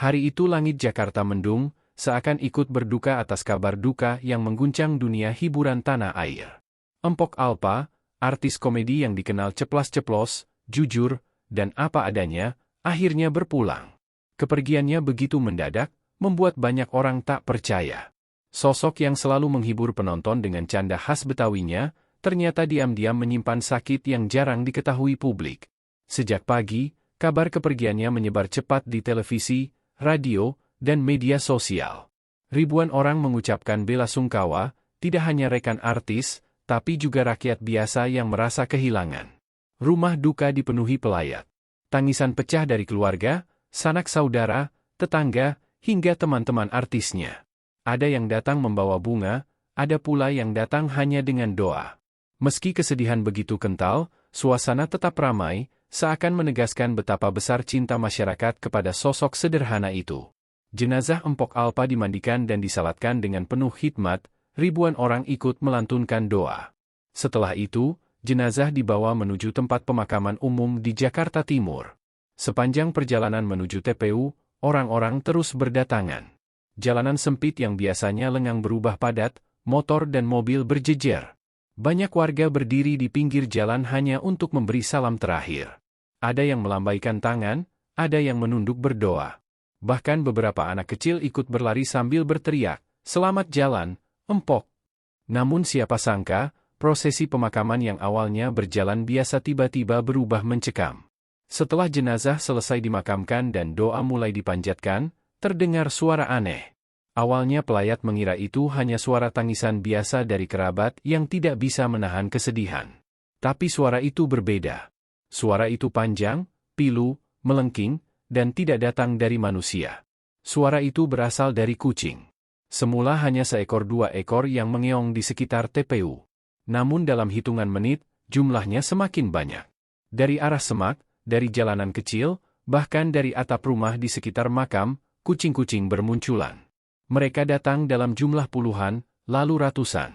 Hari itu langit Jakarta mendung, seakan ikut berduka atas kabar duka yang mengguncang dunia hiburan tanah air. Empok Alpa, artis komedi yang dikenal ceplas-ceplos, jujur, dan apa adanya, akhirnya berpulang. Kepergiannya begitu mendadak, membuat banyak orang tak percaya. Sosok yang selalu menghibur penonton dengan canda khas Betawinya, ternyata diam-diam menyimpan sakit yang jarang diketahui publik. Sejak pagi, kabar kepergiannya menyebar cepat di televisi, radio, dan media sosial. Ribuan orang mengucapkan bela sungkawa, tidak hanya rekan artis, tapi juga rakyat biasa yang merasa kehilangan. Rumah duka dipenuhi pelayat. Tangisan pecah dari keluarga, sanak saudara, tetangga, hingga teman-teman artisnya. Ada yang datang membawa bunga, ada pula yang datang hanya dengan doa. Meski kesedihan begitu kental, suasana tetap ramai, seakan menegaskan betapa besar cinta masyarakat kepada sosok sederhana itu. Jenazah Empok Alpa dimandikan dan disalatkan dengan penuh hikmat, ribuan orang ikut melantunkan doa. Setelah itu, jenazah dibawa menuju tempat pemakaman umum di Jakarta Timur. Sepanjang perjalanan menuju TPU, orang-orang terus berdatangan. Jalanan sempit yang biasanya lengang berubah padat, motor dan mobil berjejer. Banyak warga berdiri di pinggir jalan hanya untuk memberi salam terakhir. Ada yang melambaikan tangan, ada yang menunduk berdoa. Bahkan beberapa anak kecil ikut berlari sambil berteriak, "Selamat jalan, Empok." Namun siapa sangka, prosesi pemakaman yang awalnya berjalan biasa tiba-tiba berubah mencekam. Setelah jenazah selesai dimakamkan dan doa mulai dipanjatkan, terdengar suara aneh. Awalnya pelayat mengira itu hanya suara tangisan biasa dari kerabat yang tidak bisa menahan kesedihan. Tapi suara itu berbeda. Suara itu panjang, pilu, melengking, dan tidak datang dari manusia. Suara itu berasal dari kucing. Semula hanya seekor dua ekor yang mengeong di sekitar TPU. Namun dalam hitungan menit, jumlahnya semakin banyak. Dari arah semak, dari jalanan kecil, bahkan dari atap rumah di sekitar makam, kucing-kucing bermunculan. Mereka datang dalam jumlah puluhan, lalu ratusan.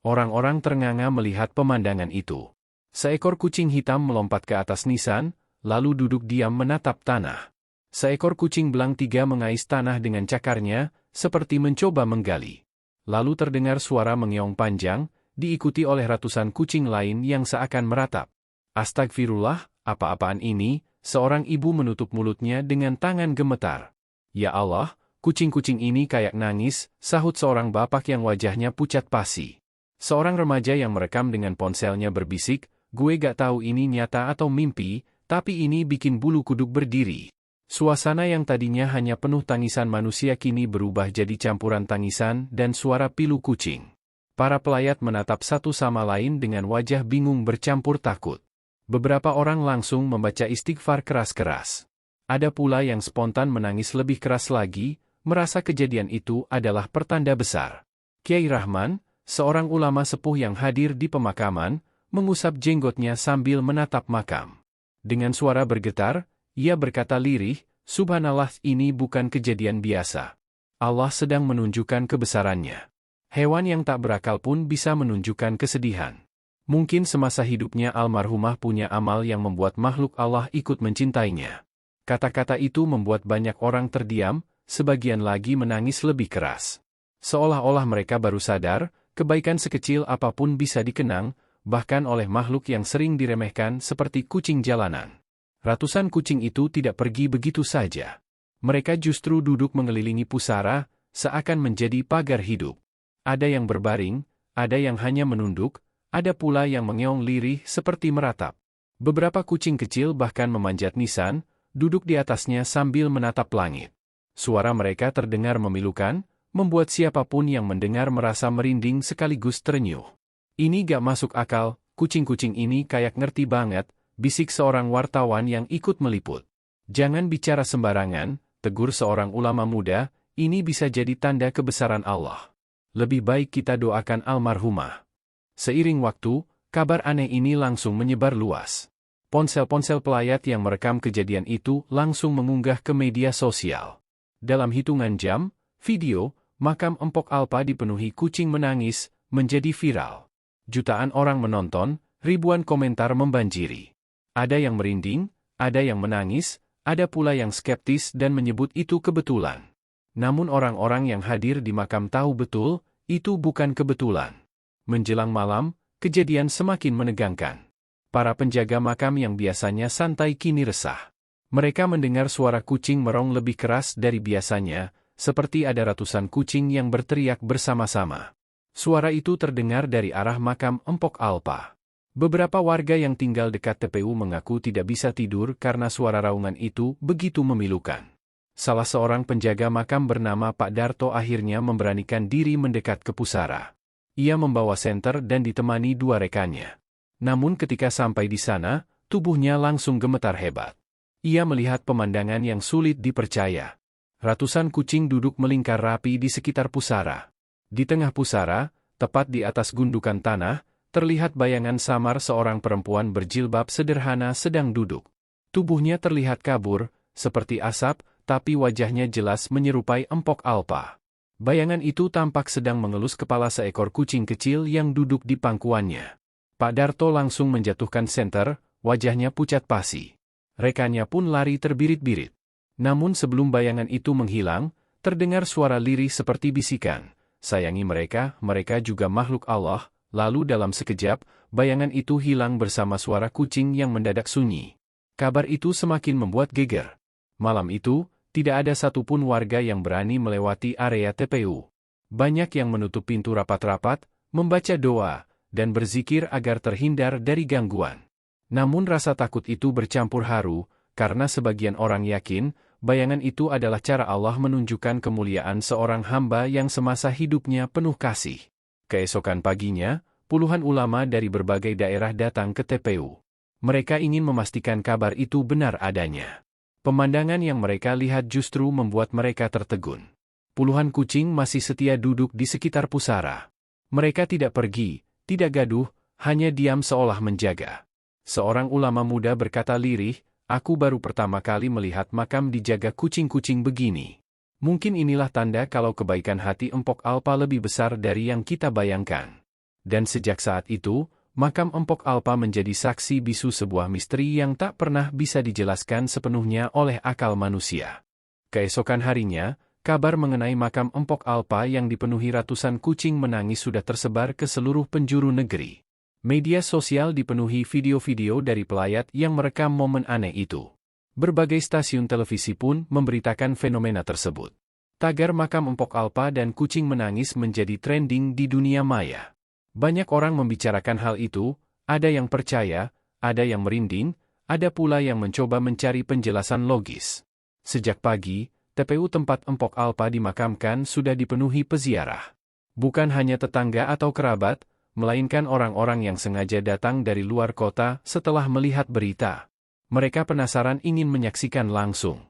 Orang-orang ternganga melihat pemandangan itu. Seekor kucing hitam melompat ke atas nisan, lalu duduk diam menatap tanah. Seekor kucing belang tiga mengais tanah dengan cakarnya, seperti mencoba menggali. Lalu terdengar suara mengeong panjang, diikuti oleh ratusan kucing lain yang seakan meratap. "Astagfirullah, apa-apaan ini?" Seorang ibu menutup mulutnya dengan tangan gemetar. "Ya Allah, kucing-kucing ini kayak nangis," sahut seorang bapak yang wajahnya pucat pasi. Seorang remaja yang merekam dengan ponselnya berbisik, "Gue gak tahu ini nyata atau mimpi, tapi ini bikin bulu kuduk berdiri." Suasana yang tadinya hanya penuh tangisan manusia kini berubah jadi campuran tangisan dan suara pilu kucing. Para pelayat menatap satu sama lain dengan wajah bingung bercampur takut. Beberapa orang langsung membaca istighfar keras-keras. Ada pula yang spontan menangis lebih keras lagi, merasa kejadian itu adalah pertanda besar. Kiai Rahman, seorang ulama sepuh yang hadir di pemakaman, mengusap jenggotnya sambil menatap makam. Dengan suara bergetar, ia berkata lirih, "Subhanallah, ini bukan kejadian biasa. Allah sedang menunjukkan kebesarannya. Hewan yang tak berakal pun bisa menunjukkan kesedihan. Mungkin semasa hidupnya almarhumah punya amal yang membuat makhluk Allah ikut mencintainya." Kata-kata itu membuat banyak orang terdiam, sebagian lagi menangis lebih keras. Seolah-olah mereka baru sadar, kebaikan sekecil apapun bisa dikenang, bahkan oleh makhluk yang sering diremehkan seperti kucing jalanan. Ratusan kucing itu tidak pergi begitu saja. Mereka justru duduk mengelilingi pusara, seakan menjadi pagar hidup. Ada yang berbaring, ada yang hanya menunduk, ada pula yang mengeong lirih seperti meratap. Beberapa kucing kecil bahkan memanjat nisan, duduk di atasnya sambil menatap langit. Suara mereka terdengar memilukan, membuat siapapun yang mendengar merasa merinding sekaligus terenyuh. "Ini gak masuk akal, kucing-kucing ini kayak ngerti banget," bisik seorang wartawan yang ikut meliput. "Jangan bicara sembarangan," tegur seorang ulama muda, "ini bisa jadi tanda kebesaran Allah. Lebih baik kita doakan almarhumah." Seiring waktu, kabar aneh ini langsung menyebar luas. Ponsel-ponsel pelayat yang merekam kejadian itu langsung mengunggah ke media sosial. Dalam hitungan jam, video makam Empok Alpa dipenuhi kucing menangis menjadi viral. Jutaan orang menonton, ribuan komentar membanjiri. Ada yang merinding, ada yang menangis, Ada pula yang skeptis dan menyebut itu kebetulan. Namun orang-orang yang hadir di makam tahu betul, itu bukan kebetulan. Menjelang malam, kejadian semakin menegangkan. Para penjaga makam yang biasanya santai kini resah. Mereka mendengar suara kucing merong lebih keras dari biasanya, seperti ada ratusan kucing yang berteriak bersama-sama. Suara itu terdengar dari arah makam Empok Alpa. Beberapa warga yang tinggal dekat TPU mengaku tidak bisa tidur karena suara raungan itu begitu memilukan. Salah seorang penjaga makam bernama Pak Darto akhirnya memberanikan diri mendekat ke pusara. Ia membawa senter dan ditemani dua rekannya. Namun ketika sampai di sana, tubuhnya langsung gemetar hebat. Ia melihat pemandangan yang sulit dipercaya. Ratusan kucing duduk melingkar rapi di sekitar pusara. Di tengah pusara, tepat di atas gundukan tanah, terlihat bayangan samar seorang perempuan berjilbab sederhana sedang duduk. Tubuhnya terlihat kabur, seperti asap, tapi wajahnya jelas menyerupai Empok Alpa. Bayangan itu tampak sedang mengelus kepala seekor kucing kecil yang duduk di pangkuannya. Pak Darto langsung menjatuhkan senter, wajahnya pucat pasi. Rekannya pun lari terbirit-birit. Namun sebelum bayangan itu menghilang, terdengar suara lirih seperti bisikan. Sayangi mereka, mereka juga makhluk Allah. Lalu dalam sekejap, bayangan itu hilang bersama suara kucing yang mendadak sunyi. Kabar itu semakin membuat geger. Malam itu, tidak ada satupun warga yang berani melewati area TPU. Banyak yang menutup pintu rapat-rapat, membaca doa, dan berzikir agar terhindar dari gangguan. Namun rasa takut itu bercampur haru, karena sebagian orang yakin, bayangan itu adalah cara Allah menunjukkan kemuliaan seorang hamba yang semasa hidupnya penuh kasih. Keesokan paginya, puluhan ulama dari berbagai daerah datang ke TPU. Mereka ingin memastikan kabar itu benar adanya. Pemandangan yang mereka lihat justru membuat mereka tertegun. Puluhan kucing masih setia duduk di sekitar pusara. Mereka tidak pergi, tidak gaduh, hanya diam seolah menjaga. Seorang ulama muda berkata lirih, "Aku baru pertama kali melihat makam dijaga kucing-kucing begini. Mungkin inilah tanda kalau kebaikan hati Empok Alpa lebih besar dari yang kita bayangkan." Dan sejak saat itu, makam Empok Alpa menjadi saksi bisu sebuah misteri yang tak pernah bisa dijelaskan sepenuhnya oleh akal manusia. Keesokan harinya, kabar mengenai makam Empok Alpa yang dipenuhi ratusan kucing menangis sudah tersebar ke seluruh penjuru negeri. Media sosial dipenuhi video-video dari pelayat yang merekam momen aneh itu. Berbagai stasiun televisi pun memberitakan fenomena tersebut. Tagar makam Empok Alpa dan kucing menangis menjadi trending di dunia maya. Banyak orang membicarakan hal itu, ada yang percaya, ada yang merinding, ada pula yang mencoba mencari penjelasan logis. Sejak pagi, TPU tempat Empok Alpa dimakamkan sudah dipenuhi peziarah. Bukan hanya tetangga atau kerabat, melainkan orang-orang yang sengaja datang dari luar kota setelah melihat berita. Mereka penasaran ingin menyaksikan langsung.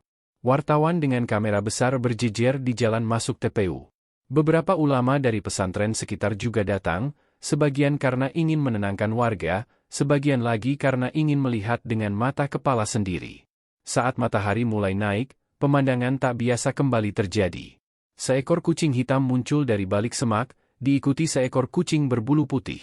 Wartawan dengan kamera besar berjejer di jalan masuk TPU. Beberapa ulama dari pesantren sekitar juga datang, sebagian karena ingin menenangkan warga, sebagian lagi karena ingin melihat dengan mata kepala sendiri. Saat matahari mulai naik, pemandangan tak biasa kembali terjadi. Seekor kucing hitam muncul dari balik semak, diikuti seekor kucing berbulu putih.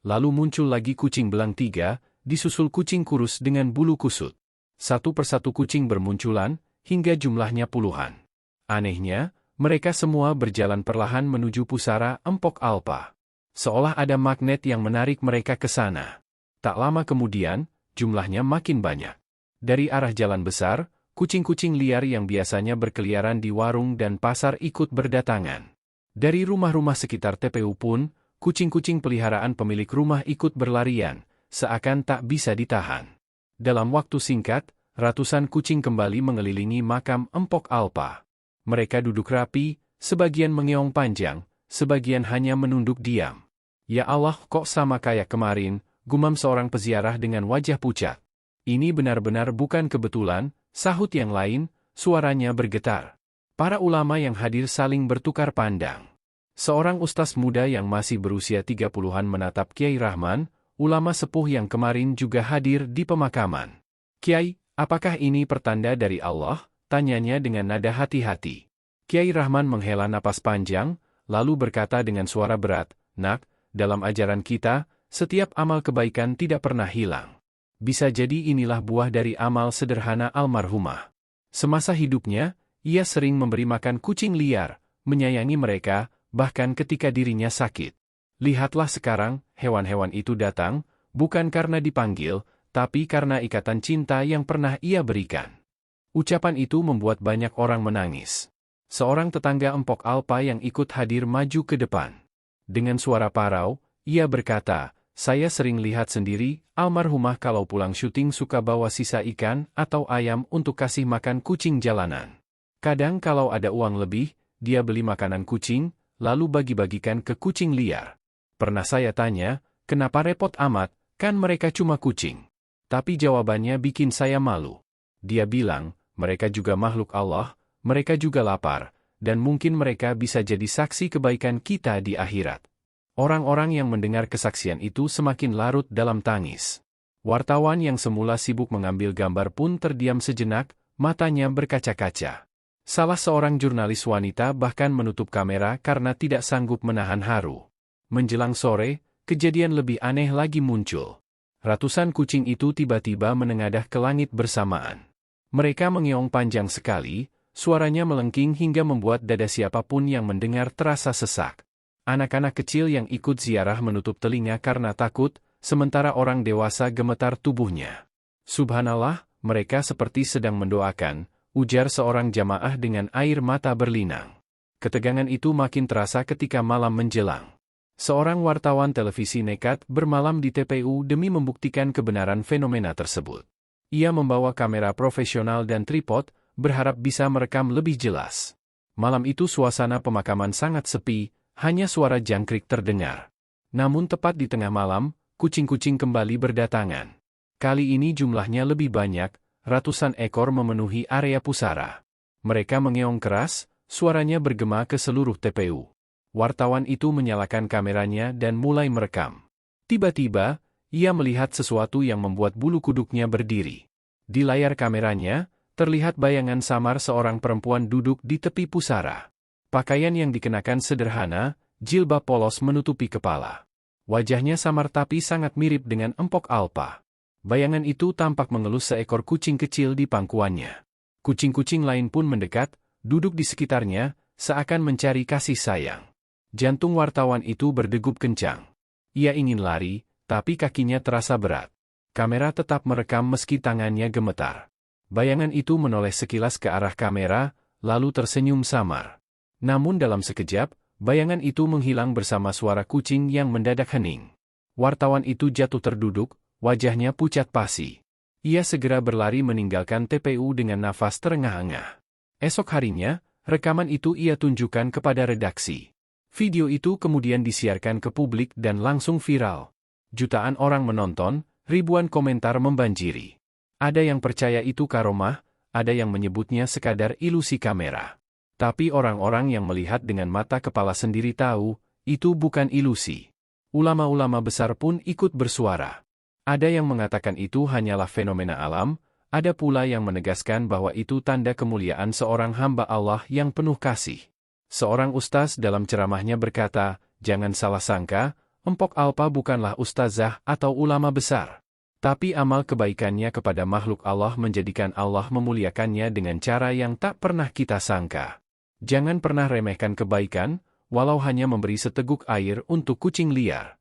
Lalu muncul lagi kucing belang 3, disusul kucing kurus dengan bulu kusut. Satu persatu kucing bermunculan, hingga jumlahnya puluhan. Anehnya, mereka semua berjalan perlahan menuju pusara Empok Alpa. Seolah ada magnet yang menarik mereka ke sana. Tak lama kemudian, jumlahnya makin banyak. Dari arah jalan besar, kucing-kucing liar yang biasanya berkeliaran di warung dan pasar ikut berdatangan. Dari rumah-rumah sekitar TPU pun, kucing-kucing peliharaan pemilik rumah ikut berlarian, seakan tak bisa ditahan. Dalam waktu singkat, ratusan kucing kembali mengelilingi makam Empok Alpa. Mereka duduk rapi, sebagian mengeong panjang, sebagian hanya menunduk diam. "Ya Allah, kok sama kayak kemarin," gumam seorang peziarah dengan wajah pucat. "Ini benar-benar bukan kebetulan," sahut yang lain, suaranya bergetar. Para ulama yang hadir saling bertukar pandang. Seorang ustaz muda yang masih berusia 30-an menatap Kiai Rahman, ulama sepuh yang kemarin juga hadir di pemakaman. "Kiai, apakah ini pertanda dari Allah?" tanyanya dengan nada hati-hati. Kiai Rahman menghela napas panjang, lalu berkata dengan suara berat, "Nak, dalam ajaran kita, setiap amal kebaikan tidak pernah hilang. Bisa jadi inilah buah dari amal sederhana almarhumah. Semasa hidupnya, ia sering memberi makan kucing liar, menyayangi mereka, bahkan ketika dirinya sakit. Lihatlah sekarang, hewan-hewan itu datang, bukan karena dipanggil, tapi karena ikatan cinta yang pernah ia berikan. Ucapan itu membuat banyak orang menangis. Seorang tetangga Empok Alpa yang ikut hadir maju ke depan. Dengan suara parau, ia berkata, "Saya sering lihat sendiri, almarhumah kalau pulang syuting suka bawa sisa ikan atau ayam untuk kasih makan kucing jalanan. Kadang kalau ada uang lebih, dia beli makanan kucing, lalu bagi-bagikan ke kucing liar. Pernah saya tanya, kenapa repot amat, kan mereka cuma kucing. Tapi jawabannya bikin saya malu. Dia bilang, mereka juga makhluk Allah, mereka juga lapar, dan mungkin mereka bisa jadi saksi kebaikan kita di akhirat." Orang-orang yang mendengar kesaksian itu semakin larut dalam tangis. Wartawan yang semula sibuk mengambil gambar pun terdiam sejenak, matanya berkaca-kaca. Salah seorang jurnalis wanita bahkan menutup kamera karena tidak sanggup menahan haru. Menjelang sore, kejadian lebih aneh lagi muncul. Ratusan kucing itu tiba-tiba menengadah ke langit bersamaan. Mereka mengeong panjang sekali, suaranya melengking hingga membuat dada siapapun yang mendengar terasa sesak. Anak-anak kecil yang ikut ziarah menutup telinga karena takut, sementara orang dewasa gemetar tubuhnya. "Subhanallah, mereka seperti sedang mendoakan," ujar seorang jamaah dengan air mata berlinang. Ketegangan itu makin terasa ketika malam menjelang. Seorang wartawan televisi nekat bermalam di TPU demi membuktikan kebenaran fenomena tersebut. Ia membawa kamera profesional dan tripod, berharap bisa merekam lebih jelas. Malam itu suasana pemakaman sangat sepi, hanya suara jangkrik terdengar. Namun tepat di tengah malam, kucing-kucing kembali berdatangan. Kali ini jumlahnya lebih banyak, ratusan ekor memenuhi area pusara. Mereka mengeong keras, suaranya bergema ke seluruh TPU. Wartawan itu menyalakan kameranya dan mulai merekam. Tiba-tiba, ia melihat sesuatu yang membuat bulu kuduknya berdiri. Di layar kameranya, terlihat bayangan samar seorang perempuan duduk di tepi pusara. Pakaian yang dikenakan sederhana, jilbab polos menutupi kepala. Wajahnya samar tapi sangat mirip dengan Empok Alpa. Bayangan itu tampak mengelus seekor kucing kecil di pangkuannya. Kucing-kucing lain pun mendekat, duduk di sekitarnya, seakan mencari kasih sayang. Jantung wartawan itu berdegup kencang. Ia ingin lari, tapi kakinya terasa berat. Kamera tetap merekam meski tangannya gemetar. Bayangan itu menoleh sekilas ke arah kamera, lalu tersenyum samar. Namun dalam sekejap, bayangan itu menghilang bersama suara kucing yang mendadak hening. Wartawan itu jatuh terduduk, wajahnya pucat pasi. Ia segera berlari meninggalkan TPU dengan nafas terengah-engah. Esok harinya, rekaman itu ia tunjukkan kepada redaksi. Video itu kemudian disiarkan ke publik dan langsung viral. Jutaan orang menonton, ribuan komentar membanjiri. Ada yang percaya itu karomah, ada yang menyebutnya sekadar ilusi kamera. Tapi orang-orang yang melihat dengan mata kepala sendiri tahu, itu bukan ilusi. Ulama-ulama besar pun ikut bersuara. Ada yang mengatakan itu hanyalah fenomena alam, ada pula yang menegaskan bahwa itu tanda kemuliaan seorang hamba Allah yang penuh kasih. Seorang ustaz dalam ceramahnya berkata, "Jangan salah sangka, Empok Alpa bukanlah ustazah atau ulama besar. Tapi amal kebaikannya kepada makhluk Allah menjadikan Allah memuliakannya dengan cara yang tak pernah kita sangka. Jangan pernah remehkan kebaikan, walau hanya memberi seteguk air untuk kucing liar."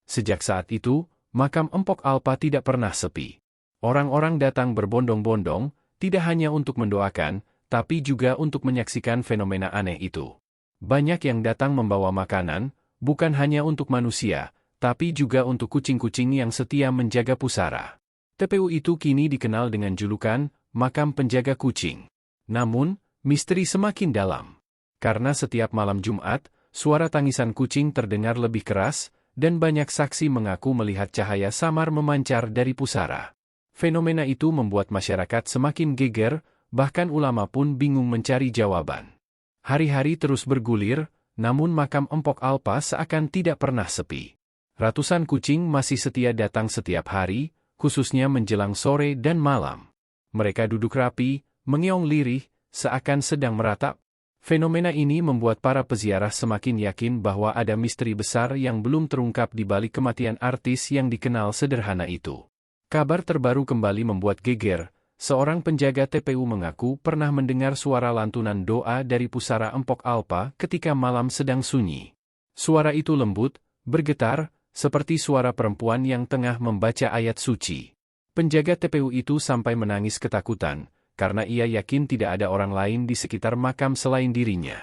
Sejak saat itu, makam Empok Alpa tidak pernah sepi. Orang-orang datang berbondong-bondong, tidak hanya untuk mendoakan, tapi juga untuk menyaksikan fenomena aneh itu. Banyak yang datang membawa makanan, bukan hanya untuk manusia, tapi juga untuk kucing-kucing yang setia menjaga pusara. TPU itu kini dikenal dengan julukan, makam penjaga kucing. Namun, misteri semakin dalam. Karena setiap malam Jumat, suara tangisan kucing terdengar lebih keras, dan banyak saksi mengaku melihat cahaya samar memancar dari pusara. Fenomena itu membuat masyarakat semakin geger, bahkan ulama pun bingung mencari jawaban. Hari-hari terus bergulir, namun makam Empok Alpa seakan tidak pernah sepi. Ratusan kucing masih setia datang setiap hari, khususnya menjelang sore dan malam. Mereka duduk rapi, mengeong lirih, seakan sedang meratap. Fenomena ini membuat para peziarah semakin yakin bahwa ada misteri besar yang belum terungkap di balik kematian artis yang dikenal sederhana itu. Kabar terbaru kembali membuat geger. seorang penjaga TPU mengaku pernah mendengar suara lantunan doa dari pusara Empok Alpa ketika malam sedang sunyi. Suara itu lembut, bergetar, seperti suara perempuan yang tengah membaca ayat suci. Penjaga TPU itu sampai menangis ketakutan, karena ia yakin tidak ada orang lain di sekitar makam selain dirinya.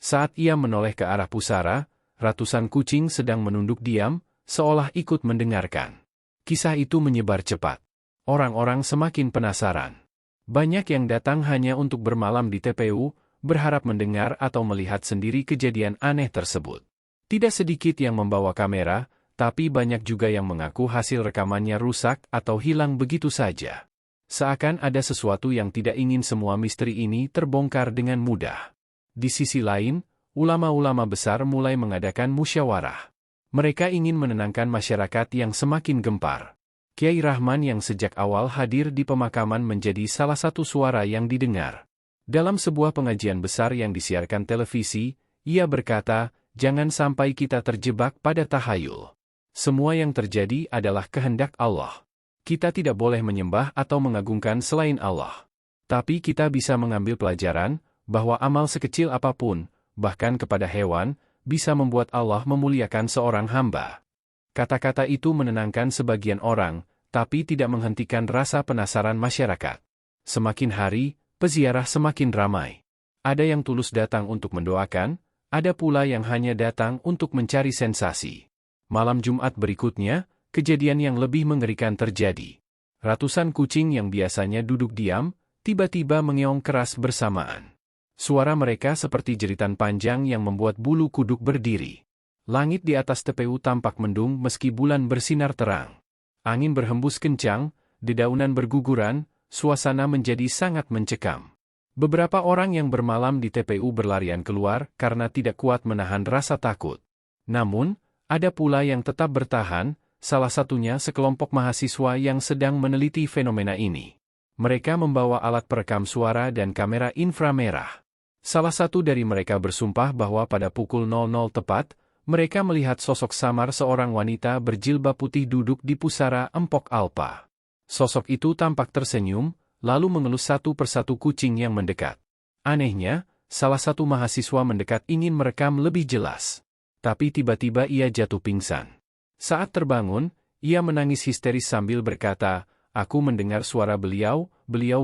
Saat ia menoleh ke arah pusara, ratusan kucing sedang menunduk diam, seolah ikut mendengarkan. Kisah itu menyebar cepat. Orang-orang semakin penasaran. Banyak yang datang hanya untuk bermalam di TPU, berharap mendengar atau melihat sendiri kejadian aneh tersebut. Tidak sedikit yang membawa kamera, tapi banyak juga yang mengaku hasil rekamannya rusak atau hilang begitu saja. Seakan ada sesuatu yang tidak ingin semua misteri ini terbongkar dengan mudah. Di sisi lain, ulama-ulama besar mulai mengadakan musyawarah. Mereka ingin menenangkan masyarakat yang semakin gempar. Kiai Rahman yang sejak awal hadir di pemakaman menjadi salah satu suara yang didengar. Dalam sebuah pengajian besar yang disiarkan televisi, ia berkata, "Jangan sampai kita terjebak pada tahayul. Semua yang terjadi adalah kehendak Allah. Kita tidak boleh menyembah atau mengagungkan selain Allah. Tapi kita bisa mengambil pelajaran, bahwa amal sekecil apapun, bahkan kepada hewan, bisa membuat Allah memuliakan seorang hamba." Kata-kata itu menenangkan sebagian orang, tapi tidak menghentikan rasa penasaran masyarakat. Semakin hari, peziarah semakin ramai. Ada yang tulus datang untuk mendoakan, ada pula yang hanya datang untuk mencari sensasi. Malam Jumat berikutnya, kejadian yang lebih mengerikan terjadi. Ratusan kucing yang biasanya duduk diam, tiba-tiba mengeong keras bersamaan. Suara mereka seperti jeritan panjang yang membuat bulu kuduk berdiri. Langit di atas TPU tampak mendung meski bulan bersinar terang. Angin berhembus kencang, dedaunan berguguran, suasana menjadi sangat mencekam. Beberapa orang yang bermalam di TPU berlarian keluar karena tidak kuat menahan rasa takut. Namun, ada pula yang tetap bertahan, salah satunya sekelompok mahasiswa yang sedang meneliti fenomena ini. Mereka membawa alat perekam suara dan kamera inframerah. Salah satu dari mereka bersumpah bahwa pada pukul 00 tepat, mereka melihat sosok samar seorang wanita berjilbab putih duduk di pusara Empok Alpa. Sosok itu tampak tersenyum, lalu mengelus satu persatu kucing yang mendekat. Anehnya, salah satu mahasiswa mendekat ingin merekam lebih jelas. Tapi tiba-tiba ia jatuh pingsan. Saat terbangun, ia menangis histeris sambil berkata, "Aku mendengar suara beliau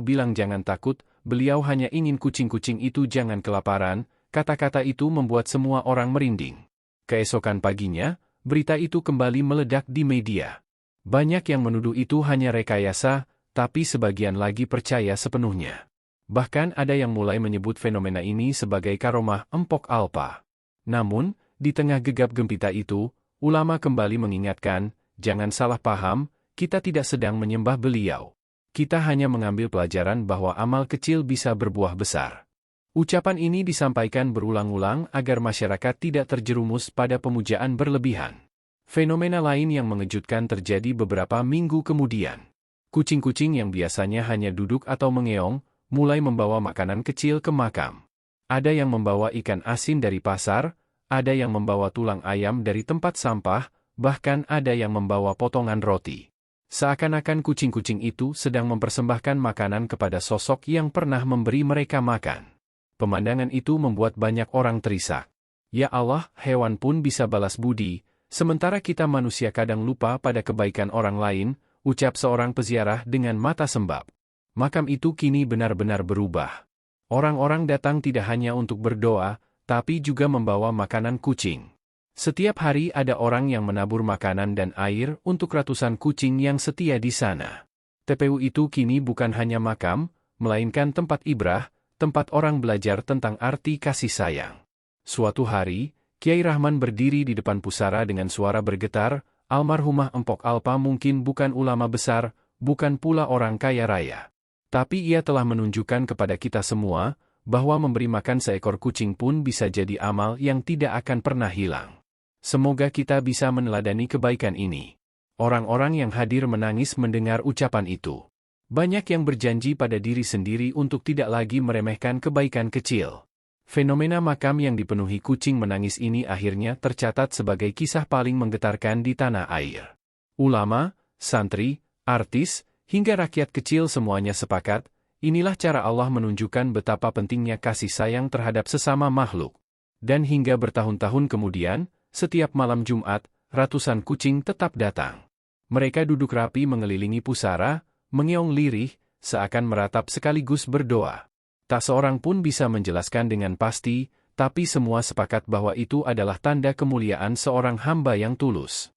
bilang jangan takut, beliau hanya ingin kucing-kucing itu jangan kelaparan." Kata-kata itu membuat semua orang merinding. Keesokan paginya, berita itu kembali meledak di media. Banyak yang menuduh itu hanya rekayasa, tapi sebagian lagi percaya sepenuhnya. Bahkan ada yang mulai menyebut fenomena ini sebagai karomah Empok Alpa. Namun, di tengah gegap gempita itu, ulama kembali mengingatkan, jangan salah paham, kita tidak sedang menyembah beliau. Kita hanya mengambil pelajaran bahwa amal kecil bisa berbuah besar. Ucapan ini disampaikan berulang-ulang agar masyarakat tidak terjerumus pada pemujaan berlebihan. Fenomena lain yang mengejutkan terjadi beberapa minggu kemudian. Kucing-kucing yang biasanya hanya duduk atau mengeong, mulai membawa makanan kecil ke makam. Ada yang membawa ikan asin dari pasar, ada yang membawa tulang ayam dari tempat sampah, bahkan ada yang membawa potongan roti. Seakan-akan kucing-kucing itu sedang mempersembahkan makanan kepada sosok yang pernah memberi mereka makan. Pemandangan itu membuat banyak orang terisak. Ya Allah, hewan pun bisa balas budi, sementara kita manusia kadang lupa pada kebaikan orang lain, ucap seorang peziarah dengan mata sembab. Makam itu kini benar-benar berubah. Orang-orang datang tidak hanya untuk berdoa, tapi juga membawa makanan kucing. Setiap hari ada orang yang menabur makanan dan air untuk ratusan kucing yang setia di sana. TPU itu kini bukan hanya makam, melainkan tempat ibrah, tempat orang belajar tentang arti kasih sayang. Suatu hari, Kiai Rahman berdiri di depan pusara dengan suara bergetar, almarhumah Empok Alpa mungkin bukan ulama besar, bukan pula orang kaya raya. Tapi ia telah menunjukkan kepada kita semua, bahwa memberi makan seekor kucing pun bisa jadi amal yang tidak akan pernah hilang. Semoga kita bisa meneladani kebaikan ini. Orang-orang yang hadir menangis mendengar ucapan itu. Banyak yang berjanji pada diri sendiri untuk tidak lagi meremehkan kebaikan kecil. Fenomena makam yang dipenuhi kucing menangis ini akhirnya tercatat sebagai kisah paling menggetarkan di tanah air. Ulama, santri, artis, Hingga rakyat kecil semuanya sepakat, inilah cara Allah menunjukkan betapa pentingnya kasih sayang terhadap sesama makhluk. Dan hingga bertahun-tahun kemudian, setiap malam Jumat, ratusan kucing tetap datang. Mereka duduk rapi mengelilingi pusara, mengeong lirih, seakan meratap sekaligus berdoa. Tak seorang pun bisa menjelaskan dengan pasti, tapi semua sepakat bahwa itu adalah tanda kemuliaan seorang hamba yang tulus.